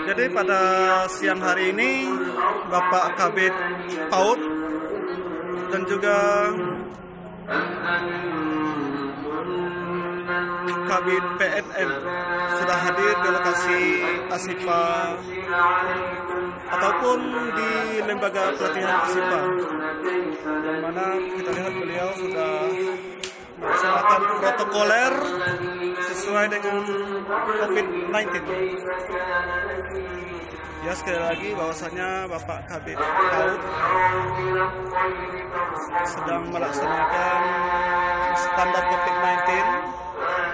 Jadi pada siang hari ini Bapak Kabid PAUD dan juga Kabid PNM sudah hadir di lokasi ASIPA ataupun di lembaga pelatihan ASIPA, yang mana kita lihat beliau sudah melaksanakan protokoler sesuai dengan COVID-19. Ya, sekali lagi bahwasanya Bapak Kabid PAUD sedang melaksanakan standar COVID-19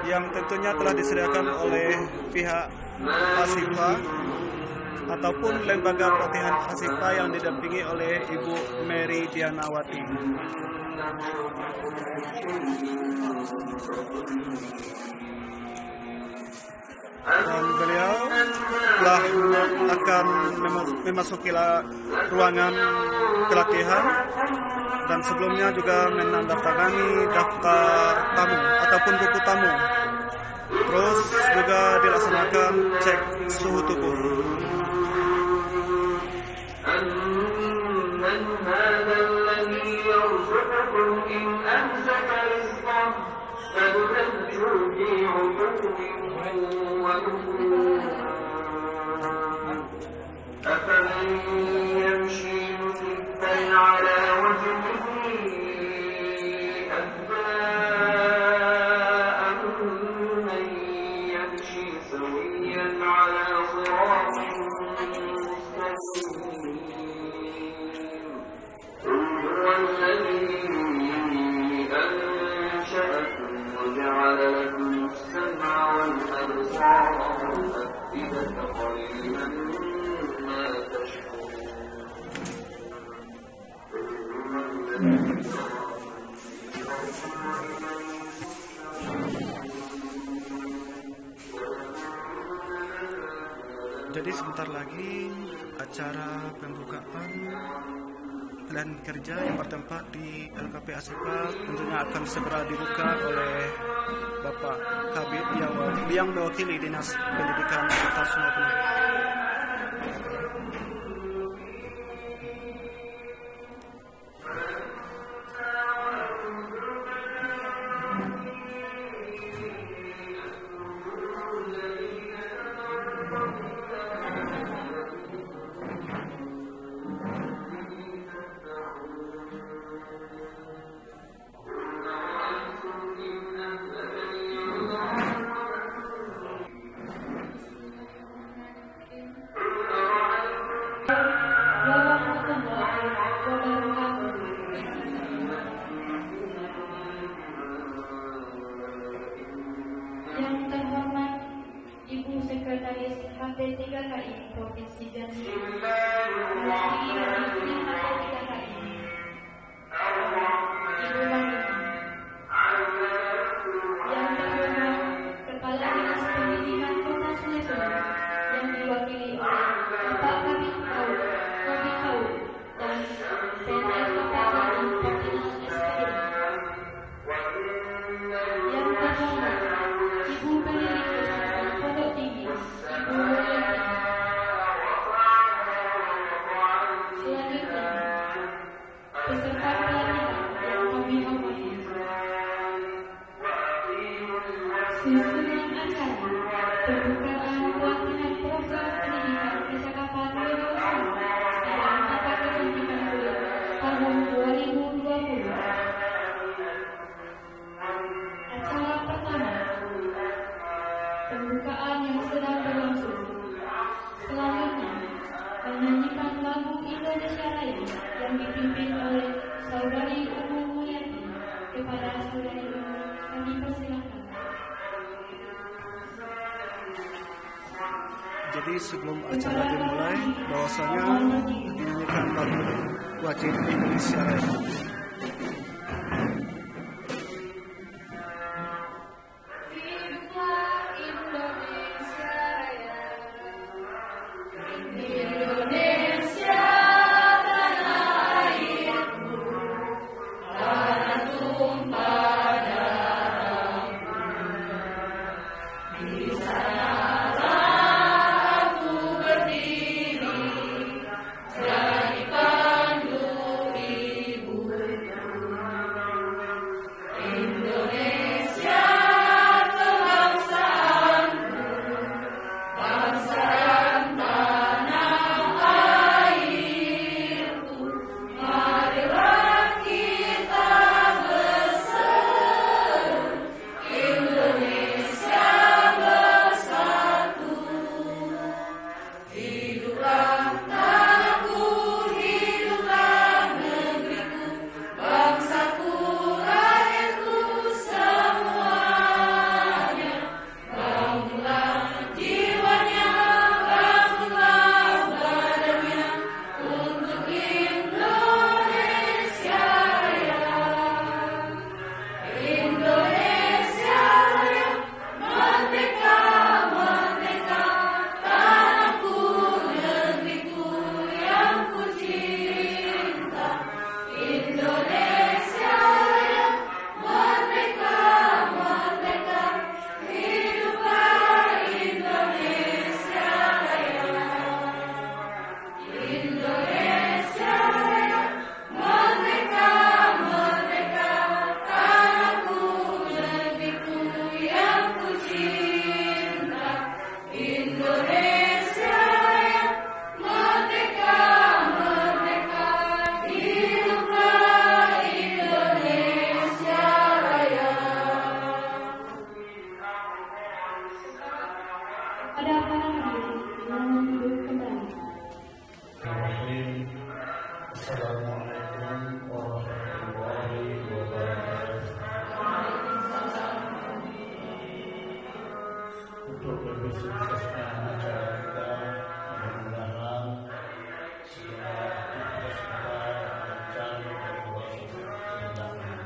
yang tentunya telah disediakan oleh pihak ASIPA ataupun lembaga pelatihan ASIPA yang didampingi oleh Ibu Mary Dianawati. Dan beliau telah akan memasuki ruangan pelatihan dan sebelumnya juga menandatangani daftar tamu ataupun buku tamu. Terus juga dilaksanakan cek suhu tubuh. Jadi sebentar lagi acara pembukaan pilihan kerja yang bertempat di LKP ASIPA tentunya akan segera dibuka oleh Bapak Kabid yang mewakili Dinas Pendidikan Kota Sumbawa. Yang terhormat Ibu Sekretaris HP3KI Provinsi Jambi, Ibu HP3KI, Ibu Bani. Yang terhormat Kepala Dinas Pendidikan Kota Sumbawa yang diwakili oleh Bapak Kabid PAUD dan PNM Kepala Provinsi SPD. Yang terhormat Ibu Pendiri Pesantren Pondok Tinggi, Ibu Mulyati. Selanjutnya, peserta pelatihan yang kami hormati. Susunan acara pembukaan pelatihan program pendidikan kecakapan wirausaha dan tata kecantikan kulit tahun 2020. Acara pertama, pembukaan yang sedang berlangsung. Selanjutnya, menyanyikan lagu Indonesia Raya yang dipimpin oleh Saudari Umu Mulyati. Kepada Saudari Umu, kami persilakan. Jadi sebelum acara dimulai, bahwasanya dinyanyikan lagu wajib Indonesia Raya. Di sana aku berdiri. suksesnya acara kita. Mudah-mudahan segala tugas kita lancar dan berhasil dilaksanakan.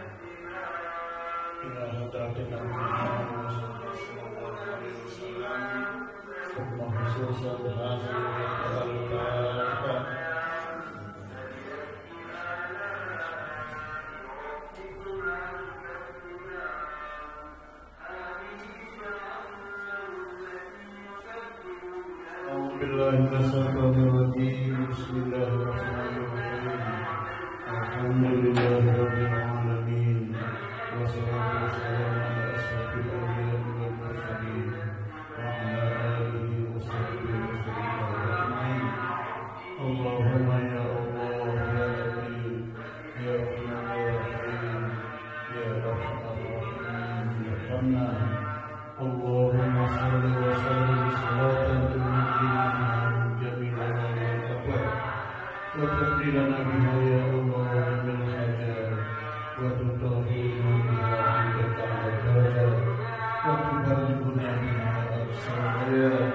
Ila hadratin Muhammad sallallahu alaihi wasallam. Khususan berhasil al-Fatihah. Bismillahirrahmanirrahim. Alhamdulillahirabbil alamin. Wassalatu wassalamu ala asyrofil anbiya'i wal mursalin wa ala alihi washabbihi wasallam ajma'in. Allahumma ya Allah ya Latif ya Rahman ya Rahim ya Rahman Rahim ya Rahman. Allahumma shalli wa sallim salatan tunajjina وتقضي لنا بها يا الله من الحاجات وتطهرنا بها عندك على الدرجات وتبلغنا بها أقصى الغايات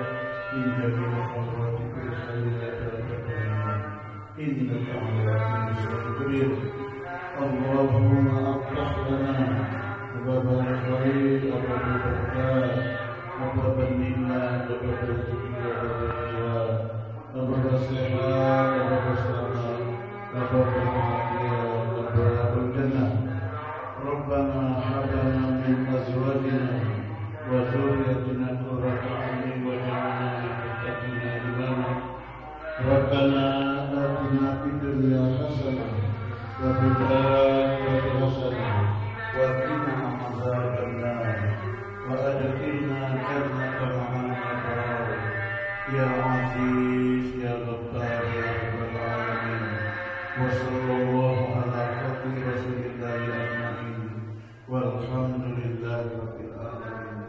من جميع خيراتك الخيرات والتقوى إنك على كل شيء قدير. اللهم أفتح لنا باب الخير وباب البركات وباب النعمة وباب الذكر وباب الخيرات وباب الصحة وباب السلامة وباب العافية وباب الجنة. ربنا هب لنا من أزواجنا وذريتنا قرة أعين واجعلنا للمتقين إماما. ربنا آتنا في الدنيا حسنة وفي الآخرة حسنة وقنا عذاب النار وأدخلنا جنة مع الأبرار يا عزيز يا غفار يا رب العالمين. وصلى الله على خير رسول الله أجمعين والحمد لله رب العالمين.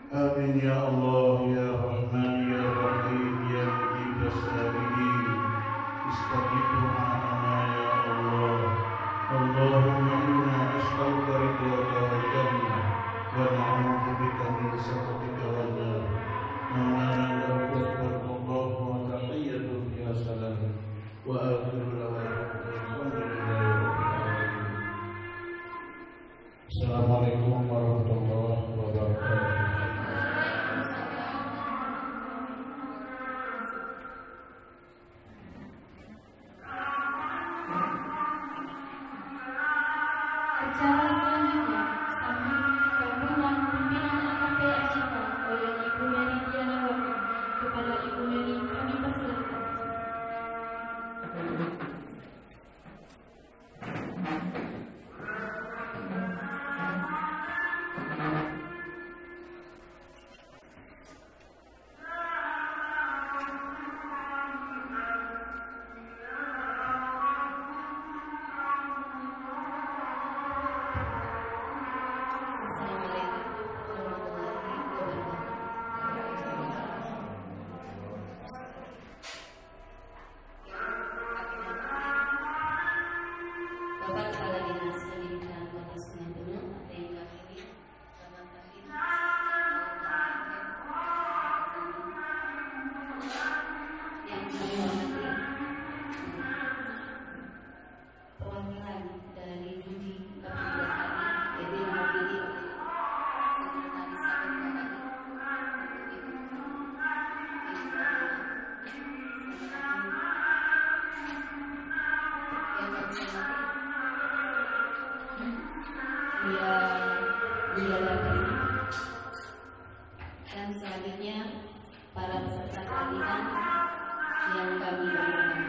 آمين يا الله يا رحمن يا رحيم يا مجيب السائلين. استجب دعاءنا يا الله. اللهم إنا أسألك رضاك والجنة ونعوذ بك من سخطك والنار. مولانا لك أسألك الله وتحية يا سلام وآخر دعوانا الحمد لله رب العالمين. Assalamualaikum warahmatullahi wabarakatuh. Acara selanjutnya sambutan pimpinan AKP Asyifa oleh Ibu Mary Diana Wati. Kepada Ibu Mary kami persilakan. Bapak Kepala Dinas Pendidikan Kota Sungai Penuh, ada yang kami Bapak Kafir, yang kami hormati perwakilan dari Dudi Kapolri, yaitu yang mewakili Sekretaris Sahabat dan selanjutnya para peserta pelatihan yang kami berikan.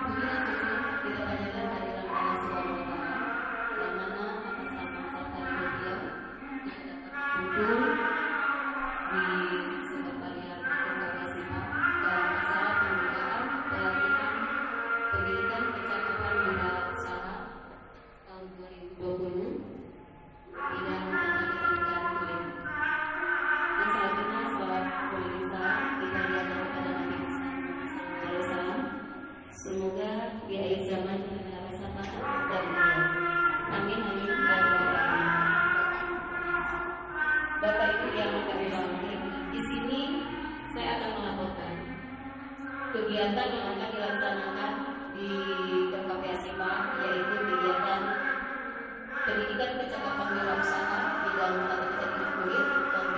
Kemudian kita belajar dari dalam Allah Subhanahu wa Ta'ala, yang mana atas nama serta beliau kita dapat duduk di sekretariat Ketua Sifat dan acara pembukaan pelatihan pendidikan kecakapan wirausaha tahun 2020 bidang kecantikan kulit. Dan selanjutnya sholat kulit salam kita diajar kepada Nabi Muhammad SAW. Semoga Semoga di akhir zaman kita bersama dan amin amin ya rabbal alamin. Bapak Ibu yang kami hormati, di sini saya akan melaporkan kegiatan yang akan dilaksanakan di LKP ASIPA, yaitu kegiatan pendidikan kecakapan wirausaha di dalam tata kecerdasan kulit tahun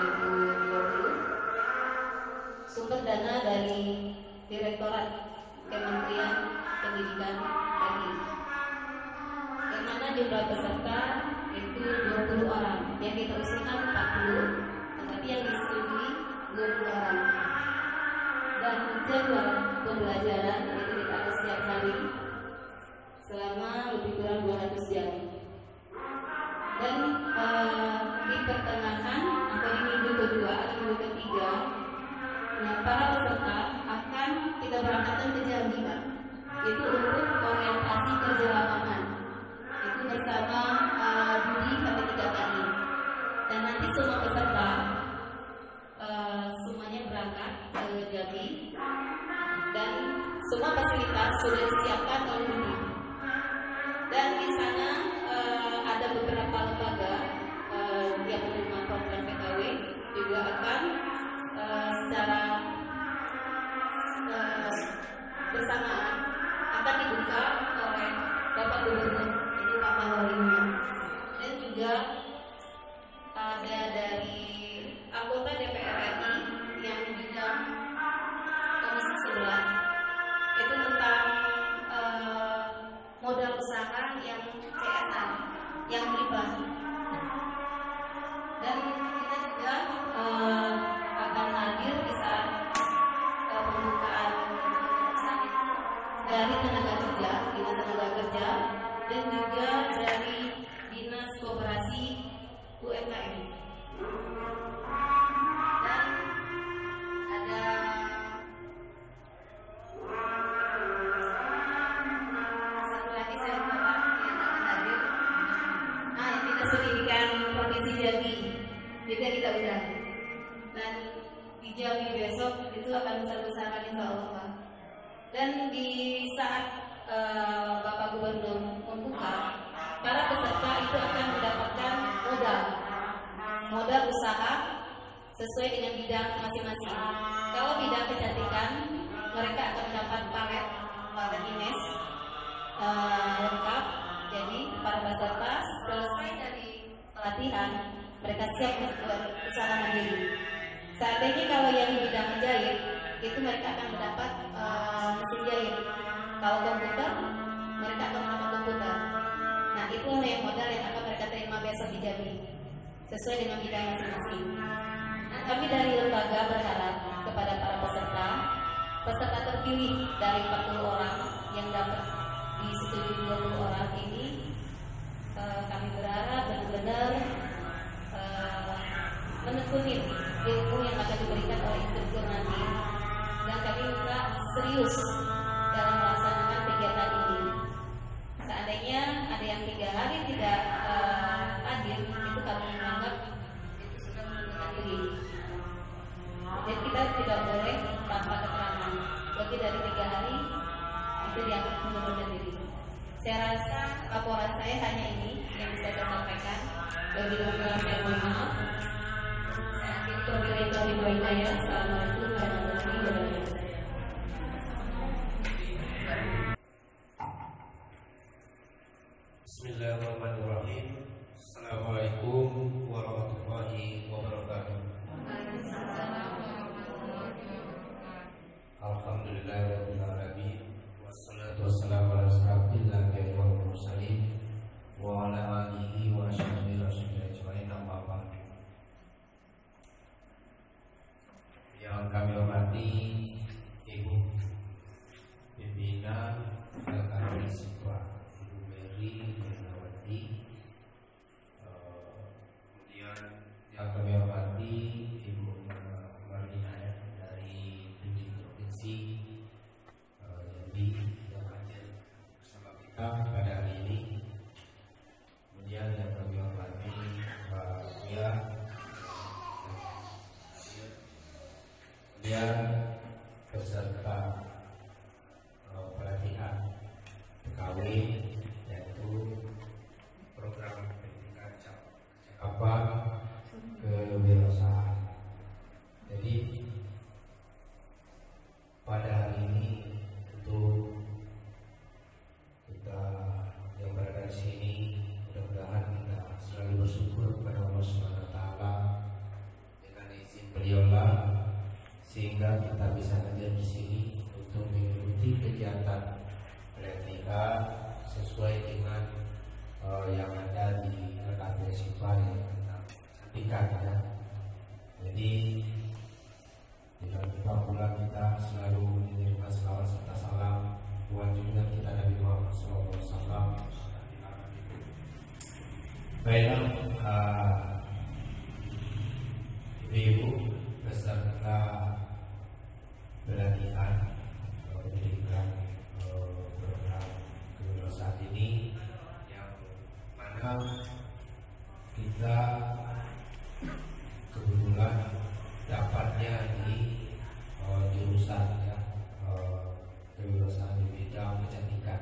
2020. Sumber dana dari Direktorat Kementerian Pendidikan RI, yang mana jumlah peserta itu 20 orang, yang kita usulkan 40, tetapi yang disetujui 20 orang. Dan jadwal pembelajaran itu kita setiap hari selama lebih kurang 200 jam. Dan di pertengahan atau di minggu kedua atau minggu ketiga, nah, para peserta akan kita berangkatkan ke Jambi, Pak. Itu untuk orientasi kerja lapangan. Itu bersama Budi KP3KI. Dan nanti semua peserta semuanya berangkat ke Jambi dan semua fasilitas sudah disiapkan oleh Budi. Dan di sana ada beberapa lembaga yang menerima program PKW juga akan secara bersamaan akan dibuka oleh Bapak Gubernur, itu Pak Mawalinya, dan juga ada dari anggota DPR RI yang bidang Komisi 11 itu tentang modal usaha yang CSR, yang hibah. Dan kita juga akan hadir di saat pembukaan dari tenaga kerja, dinas tenaga kerja, dan juga dari dinas koperasi UMKM. Dan ada satu lagi saya lupa Pak yang akan hadir. Yang dinas pendidikan provinsi Jambi juga kita undang. Dan di Jambi besok itu akan besar-besaran insya Allah Pak. Dan di saat Bapak Gubernur membuka, para peserta itu akan mendapatkan modal usaha sesuai dengan bidang masing-masing. Kalau bidang kecantikan, mereka akan mendapat palet Ines lengkap. Jadi para peserta selesai dari pelatihan, mereka siap untuk usaha mandiri. Seandainya kalau yang di bidang menjahit, itu mereka akan mendapat mesin jahit. Kalau komputer, mereka akan mendapat komputer. Nah, itu yang modal yang akan mereka terima besok di Jambi, sesuai dengan bidang masing-masing. Nah, kami dari lembaga berharap kepada para peserta terpilih dari 40 orang yang dapat disetujui 20 orang ini, kami berharap benar-benar menekuni ilmu yang akan diberikan oleh instruktur nanti, dan kami minta serius dalam melaksanakan kegiatan ini. Seandainya ada yang 3 hari tidak hadir, itu kami menganggap itu sudah mengundurkan diri. Jadi kita tidak boleh tanpa keterangan. Lebih dari 3 hari itu dianggap mengundurkan diri. Saya rasa laporan saya hanya ini yang bisa saya sampaikan. Bagi teman-teman saya mohon maaf. Assalamualaikum warahmatullahi wabarakatuh. Bismillahirrahmanirrahim. Assalamualaikum warahmatullahi wabarakatuh. Alhamdulillahirabbil alamin. Wassalatu wassalamu ala asyrafil anbiya'i wal mursalin wa ala alihi wa ashabihi ajmain, amma ba'd. Yang kami hormati Ibu Pimpinan LKP ASIPA, Ibu Mary Melawati, kemudian yang kami hormati Ibu Marlina dari Budi Provinsi Jambi yang hadir bersama kita pada hari ini. Kemudian yang kami hormati Pak Buya, kemudian peserta pelatihan ketahui, yaitu program pendidikan cakapan kewirausahaan. Jadi pada hari ini tentu kita yang berada di sini mudah-mudahan kita selalu bersyukur kepada Allah Subhanahu wa taala dengan izin beliaulah sehingga kita bisa hadir di sini untuk mengikuti kegiatan pelatihan sesuai dengan yang ada di LKP SIPA yang kita sampaikan ya. Jadi di pula kita selalu mengirimkan selawat serta salam buat juga kita Nabi Muhammad SAW. Baiklah, ibu beserta pelatihan pendidikan program kewirausahaan ini yang mana kita kebetulan dapatnya di jurusan ya, kewirausahaan di bidang kecantikan.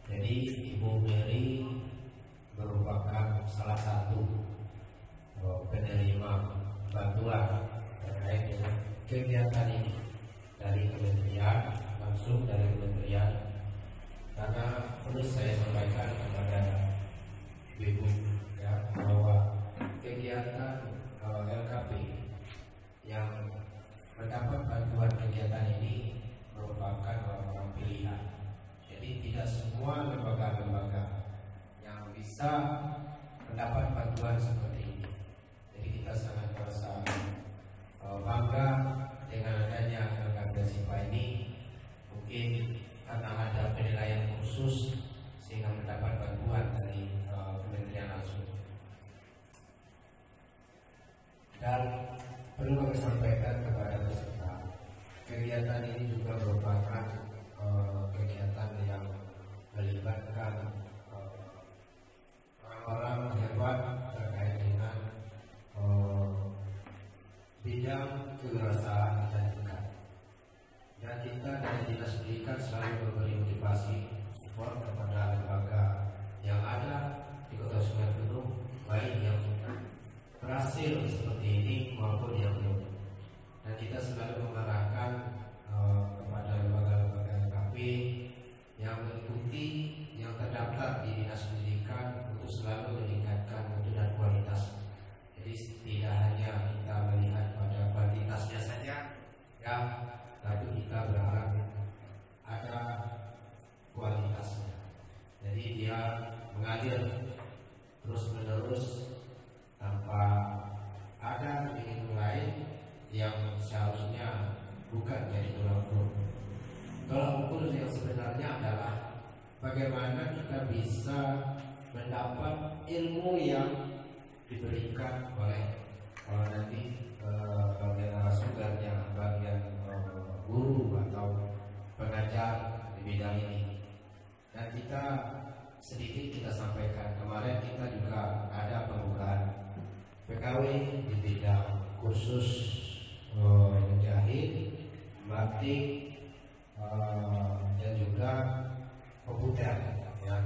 Jadi Ibu Mary merupakan salah satu penerima bantuan terkait dengan kegiatan ini dari kementerian, langsung dari kementerian. Karena perlu saya sampaikan kepada ibu ya, bahwa kegiatan LKP yang mendapat bantuan kegiatan ini merupakan orang-orang pilihan. Jadi tidak semua lembaga-lembaga yang bisa mendapat bantuan seperti ini. Jadi kita sangat merasa bangga dengan adanya LKP SIPA ini. Mungkin karena ada penilaian khusus sehingga mendapat bantuan dari kementerian langsung. Dan perlu kami sampaikan kepada peserta, kegiatan ini juga merupakan kegiatan yang melibatkan orang-orang hebat terkait dengan bidang kewirausahaan kecantikan. Dan kita dari Dinas Pendidikan selalu memberi motivasi support kepada lembaga yang ada di Kota Sungai Penuh, baik yang berhasil seperti ini maupun yang belum. Dan kita selalu mengarahkan kepada lembaga-lembaga LKP yang mengikuti, yang terdaftar di Dinas Pendidikan untuk selalu meningkatkan mutu dan kualitas. Jadi tidak hanya kita melihat pada kuantitasnya saja, ya, tapi kita berharap ada kualitasnya. Jadi dia mengalir terus-menerus tanpa ada ilmu lain yang seharusnya bukan jadi tolak ukur. Tolak ukur yang sebenarnya adalah bagaimana kita bisa mendapat ilmu yang diberikan oleh nanti bagian narasumbernya, bagian guru atau pengajar di bidang ini. Dan kita sedikit kita sampaikan, kemarin kita juga ada pembukaan PKW di bidang kursus menjahit, batik, dan juga komputer ya.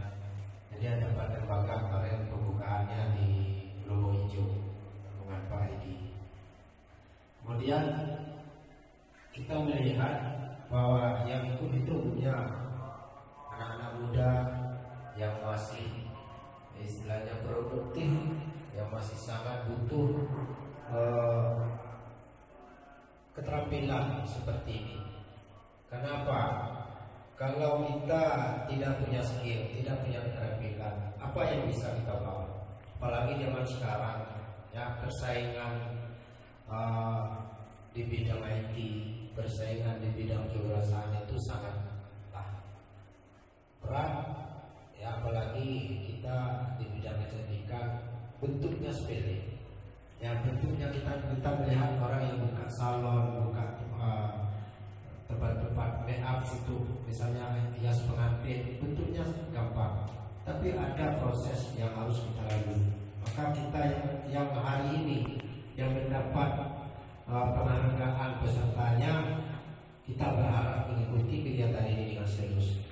Jadi ada lembaga kemarin pembukaannya di Logo Hijau dengan Pak Edi. Kemudian kita melihat bahwa yang ikut itu punya anak-anak muda yang masih istilahnya produktif, yang masih sangat butuh keterampilan seperti ini. Kenapa? Kalau kita tidak punya skill, tidak punya keterampilan, apa yang bisa kita bawa? Apalagi zaman sekarang, ya, persaingan di bidang IT, persaingan di bidang kewirausahaan itu sangat berat. Ya, apalagi kita di bidang kecantikan bentuknya sepele. Yang bentuknya kita melihat orang yang buka salon, buka tempat-tempat make up itu, misalnya hias pengantin, bentuknya gampang, tapi ada proses yang harus kita lalui. Maka kita yang hari ini yang mendapat penghargaan pesertanya, kita berharap mengikuti kegiatan ini dengan serius.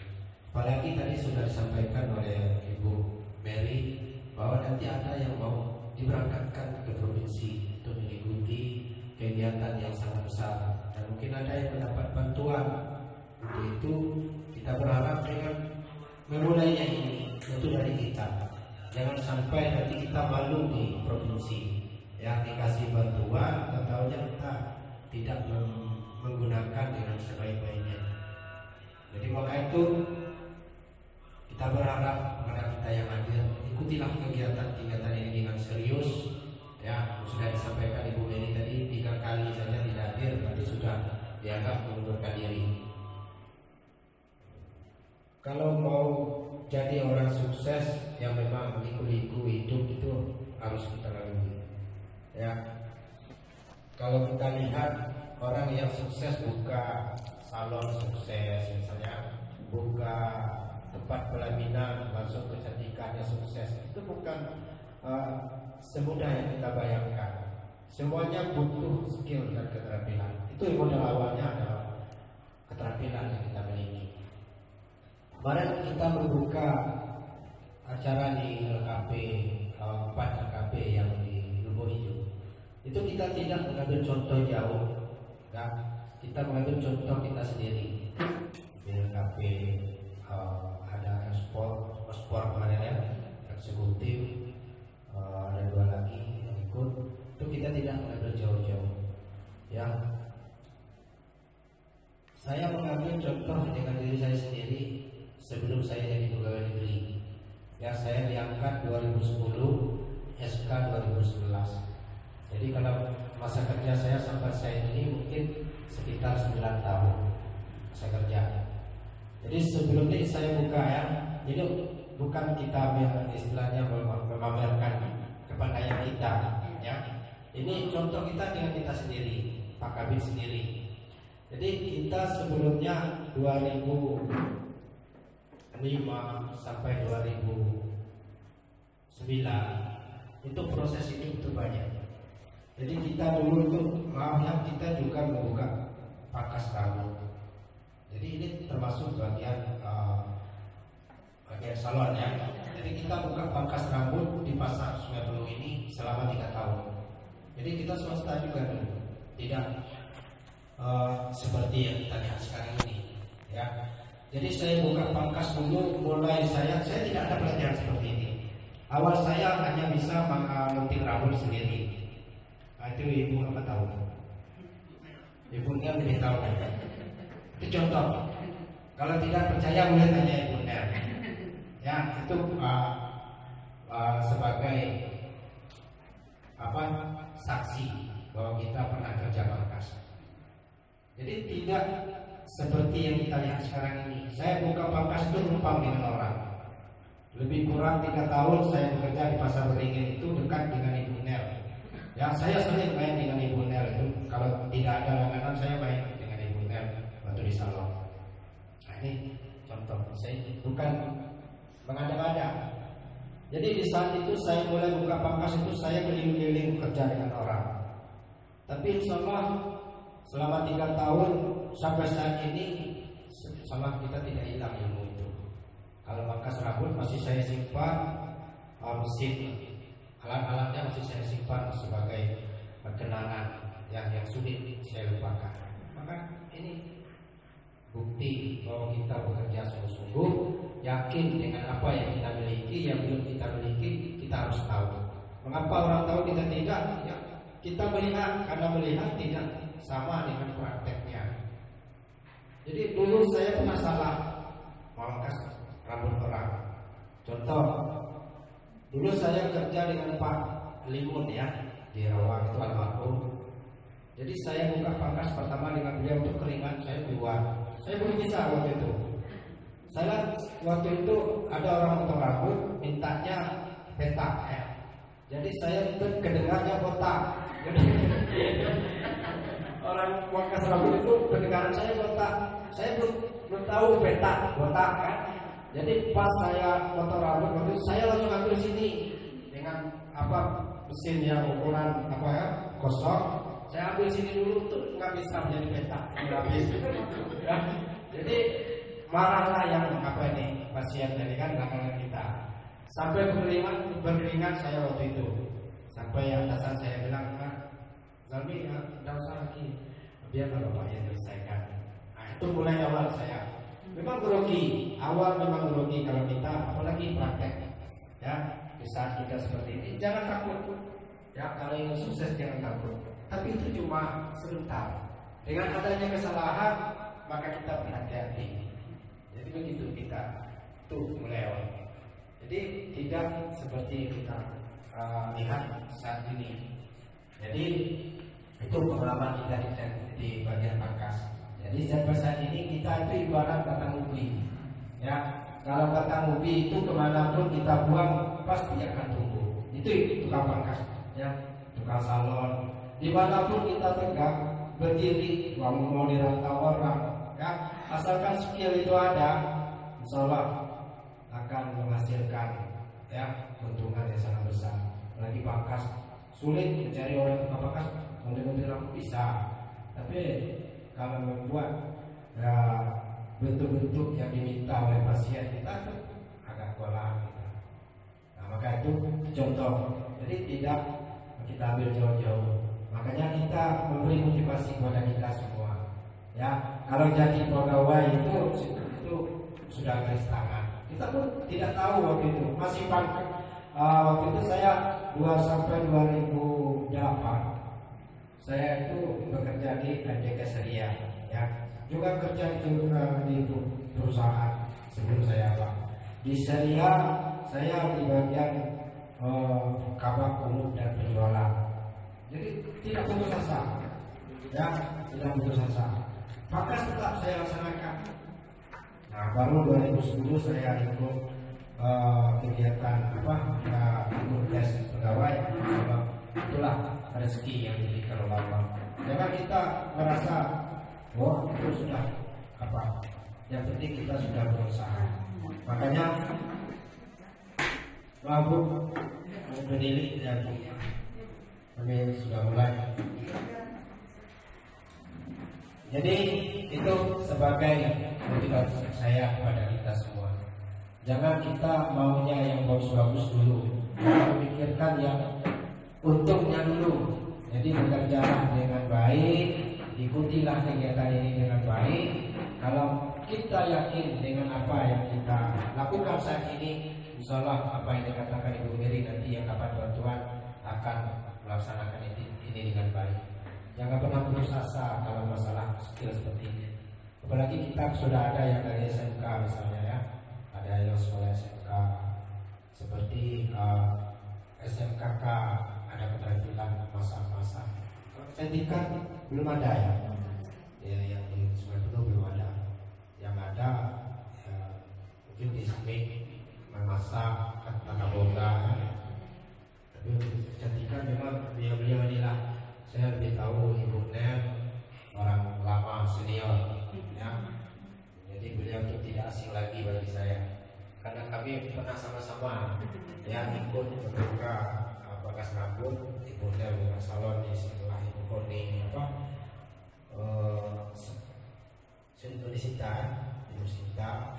Apalagi tadi sudah disampaikan oleh Ibu Mary bahwa nanti ada yang mau diberangkatkan ke provinsi untuk mengikuti kegiatan yang sangat besar, dan mungkin ada yang mendapat bantuan. Untuk itu kita berharap dengan memulainya ini itu dari kita. Jangan sampai nanti kita malu di provinsi, ya dikasih bantuan, tahu-tahunya kita tidak menggunakan dengan sebaik-baiknya. Jadi maka itu kita berharap kepada kita yang hadir, ikutilah kegiatan ini dengan serius. Ya, sudah disampaikan Ibu Mary tadi 3 kali saja tidak hadir, berarti sudah dianggap mengundurkan diri. Kalau mau jadi orang sukses yang memang liku-liku hidup itu harus kita lalui. Ya, kalau kita lihat orang yang sukses buka salon sukses, misalnya buka tempat pelaminan, masuk kecantikannya sukses, itu bukan semudah yang kita bayangkan. Semuanya butuh skill dan keterampilan. Itu modal awalnya adalah keterampilan yang kita miliki. Kemarin kita membuka acara di LKP 4 LKP yang di Lubuk Hijau. Itu kita tidak mengambil contoh jauh, ya. Kita mengambil contoh kita sendiri. Di LKP ada ekspor kemarin ya, eksekutif, ada 2 lagi yang ikut. Itu kita tidak mengambil jauh-jauh, ya. Saya mengambil contoh dengan diri saya sendiri sebelum saya jadi pegawai negeri. Ya, saya diangkat 2010, SK 2011. Jadi kalau masa kerja saya sampai saya ini mungkin sekitar 9 tahun saya kerja. Jadi sebelum ini saya buka ya, jadi bukan kita istilahnya memamerkan kepandaian kita, ya. Ini contoh kita dengan kita sendiri, Pak Kabin sendiri. Jadi kita sebelumnya 2005 sampai 2009 itu proses ini itu banyak. Jadi kita dulu itu kita juga membuka pangkas rambut. Jadi ini termasuk bagian salon ya. Jadi kita buka pangkas rambut di pasar Sungai Peluh ini selama 3 tahun. Jadi kita swasta juga dulu, tidak seperti yang kita lihat sekarang ini, ya. Jadi saya buka pangkas dulu, mulai saya tidak ada pelajaran seperti ini. Awal saya hanya bisa mengunting rambut sendiri. Itu ibu apa tahu? Ibunya lebih tahu. Itu contoh. Kalau tidak percaya boleh tanya ibunya. Ya, itu sebagai saksi bahwa kita pernah kerja pangkas. Jadi tidak seperti yang kita lihat sekarang ini. Saya buka pangkas itu numpang dengan orang. Lebih kurang 3 tahun saya bekerja di Pasar Beringin itu dekat dengan Ibu Nel. Ya, saya sering main dengan Ibu Nel itu. Kalau tidak ada langganan saya main dengan Ibu Nel waktu di salon. Nah, ini contoh. Saya bukan mengada-ngada. Jadi di saat itu saya mulai buka pangkas itu saya keliling-keliling bekerja dengan orang. Tapi insya Allah selama 3 tahun sampai saat ini sama kita tidak hilang ilmu itu. Kalau pangkas rambut masih saya simpan, mesin, alat-alatnya masih saya simpan sebagai kenangan yang sulit saya lupakan. Maka ini bukti bahwa kita bekerja sungguh-sungguh, yakin dengan apa yang kita miliki, yang belum kita miliki kita harus tahu. Mengapa orang tahu kita tidak? Ya, kita melihat, karena melihat tidak sama dengan prakteknya. Jadi dulu saya pernah salah memangkas rambut orang. Contoh, dulu saya kerja dengan Pak Limun ya di Rawang itu almarhum. Jadi saya buka pangkas pertama dengan beliau untuk keringat saya keluar. Saya belum bisa waktu itu. Saya waktu itu ada orang potong rambut mintanya petak ya. Jadi saya kedengarannya botak. Orang pangkas rambut itu pendengaran saya botak. Saya belum tahu petak botak kan. Jadi pas saya potong rambut waktu itu saya langsung ambil sini dengan mesin yang ukuran kosong. Saya ambil sini dulu tuh nggak bisa menjadi petak, nggak bisa. Ya. Jadi marahlah yang wasiat tadi kan belakangan kita. Sampai berkeringat saya waktu itu. Sampai atasan saya bilang, Pak Zalmi, tidak usah lagi, biarlah Bapak yang menyelesaikan. Nah, itu mulai awal saya. Memang grogi, awal memang grogi kalau kita, apalagi praktek. Ya, di saat kita seperti ini, jangan takut. Ya, kalau ingin sukses jangan takut. Tapi itu cuma sebentar. Dengan adanya kesalahan, maka kita berhati-hati. Jadi begitu kita tuh mulai awal. Jadi tidak seperti kita lihat saat ini. Jadi itu pengalaman kita di bagian pangkas. Jadi sampai saat ini kita itu ibarat batang ubi. Ya, kalau batang ubi itu kemanapun kita buang pasti akan tumbuh. Itu tukang pangkas, ya, tukang salon. Dimanapun kita tegak berdiri, mau dirantau orang, ya, asalkan skill itu ada, insya Allah akan menghasilkan, ya, keuntungan yang sangat besar. Lagi pangkas sulit mencari orang tukang pangkas, model-model lampu bisa, tapi kalau membuat ya, bentuk-bentuk yang diminta oleh pasien kita tuh agak kewalahan kita. Nah, maka itu contoh. Jadi tidak kita ambil jauh-jauh. Makanya kita memberi motivasi kepada kita semua. Ya, kalau jadi pegawai itu sudah garis tangan. Kita pun tidak tahu waktu itu. Masih waktu itu saya 2 sampai 2008. Saya itu bekerja di NDK Seria, ya, juga kerja di perusahaan sebelum saya di Seria. Saya di bagian kabak umum dan penjualan. Jadi tidak putus asa, ya, tidak putus asa. Maka tetap saya laksanakan. Nah, baru 2010 saya ikut kegiatan ikut tes pegawai. Itulah rezeki yang diberikan oleh Allah. Jangan kita merasa bahwa itu sudah yang penting kita sudah berusaha. Makanya walaupun berdiri dan kami sudah mulai. Jadi itu sebagai motivasi saya kepada kita semua. Jangan kita maunya yang bagus-bagus dulu, kita pikirkan yang untungnya dulu. Jadi bekerjalah dengan baik, ikutilah kegiatan ini dengan baik. Kalau kita yakin dengan apa yang kita lakukan saat ini, insya Allah apa yang dikatakan Ibu Mary nanti yang dapat bantuan akan melaksanakan ini dengan baik. Jangan pernah putus asa kalau masalah skill seperti ini. Apalagi kita sudah ada yang dari SMK misalnya, ya, ada yang sekolah SMK seperti SMKK, ada keterampilan masak-masak. Sertifikat belum ada, ya, yang di Sungai Penuh belum ada. Yang ada ya, mungkin di sini memasak, tata boga. Tapi sertifikat memang beliau inilah. Saya lebih tahu Ibu Nel orang lama senior, ya. Jadi beliau itu tidak asing lagi bagi saya, karena kami pernah sama-sama, ya, ikut membuka pangkas rambut. Ibu Nel buka salon di sebelah Ibu Koni Ibu Sinta.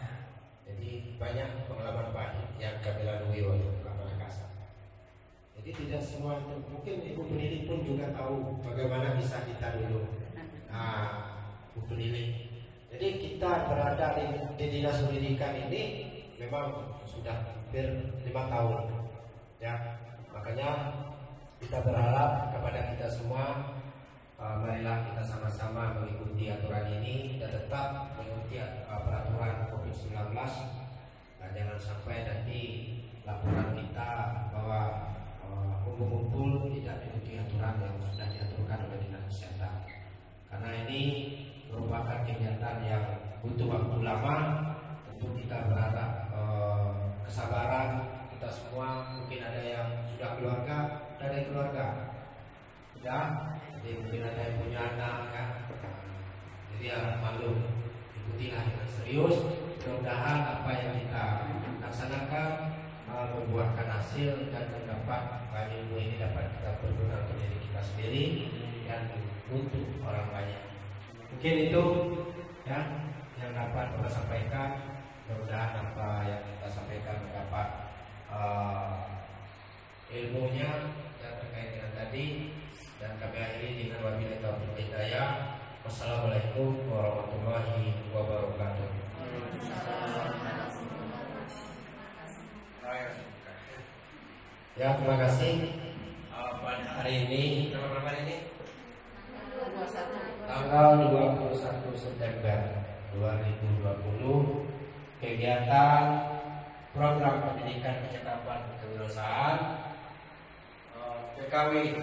Jadi banyak pengalaman baik yang kami lalui waktu buka pangkas. Jadi tidak semua itu, mungkin Ibu Pendidik pun juga tahu bagaimana bisa kita dulu. Ibu Pendidik. Jadi kita berada di dinas pendidikan ini memang sudah hampir 5 tahun, ya. Makanya kita berharap kepada kita semua, marilah kita sama-sama mengikuti aturan ini dan tetap mengikuti peraturan COVID-19. Nah, jangan sampai nanti laporan kita bahwa kumpul-kumpul tidak mengikuti aturan yang sudah diaturkan oleh Dinas Kesehatan. Karena ini merupakan kegiatan yang butuh waktu lama. Tentu kita berharap kesabaran kita semua. Mungkin ada yang sudah keluarga, ada yang keluarga, ya. Jadi mungkin ada yang punya anak, ya. Jadi harap maklum, ikutilah dengan serius. Mudah-mudahan apa yang kita laksanakan membuahkan hasil dan mendapat ilmu ini dapat kita berguna untuk diri kita sendiri dan untuk orang banyak. Mungkin itu, ya, yang dapat kita sampaikan. Mudah-mudahan apa yang kita ilmunya yang terkait dengan tadi, dan kami akhiri dengan wabillahi taufiq wal hidayah. Wassalamualaikum warahmatullahi wabarakatuh. Ya, terima kasih. Pada hari ini, berapa ini? Tanggal 21 September 2020, kegiatan program pendidikan percakapan kewirausahaan PKW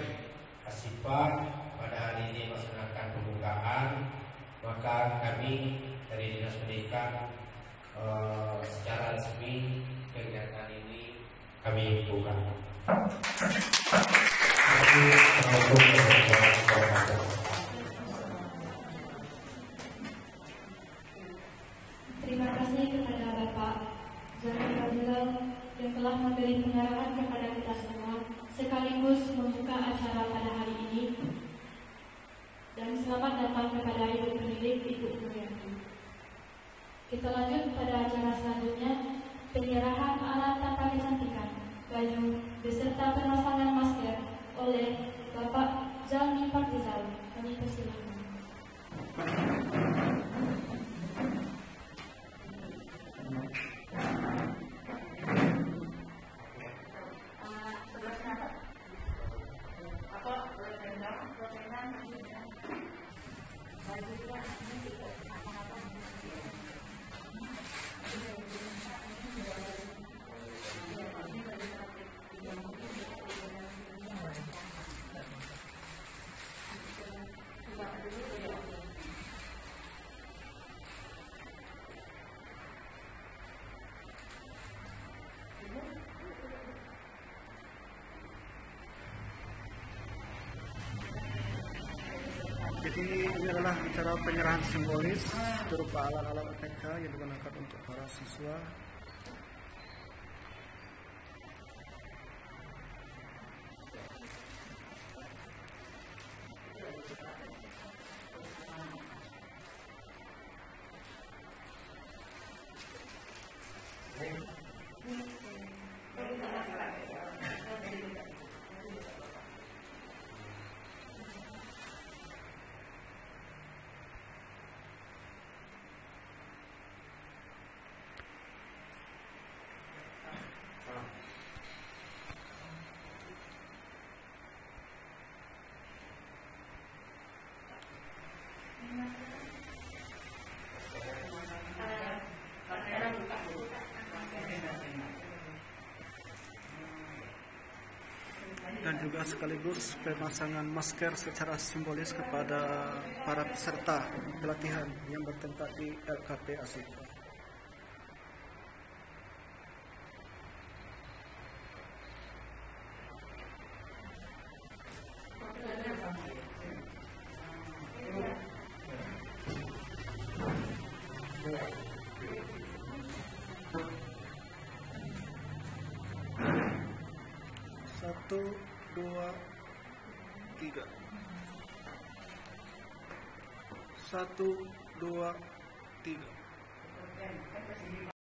Asifah pada hari ini melaksanakan pembukaan. Maka kami dari Dinas Pendidikan secara resmi kegiatan ini kami buka. Terima kasih kepada Bapak Zahir Fadilal yang telah memberi penyerahan kepada kita semua sekaligus membuka acara pada hari ini. Dan selamat datang kepada Ibu pendidik, Ibu Nurianti. Kita lanjut pada acara selanjutnya, penyerahan alat tata kecantikan, baju, beserta pemasangan masker oleh Bapak Jalmi Partizal. Kami persilahkan. Jadi ini adalah acara penyerahan simbolis berupa alat-alat APK yang digunakan untuk para siswa. Dan juga sekaligus pemasangan masker secara simbolis kepada para peserta pelatihan yang bertempat di LKP Asifah. Satu, dua, tiga. 1, 2, 3.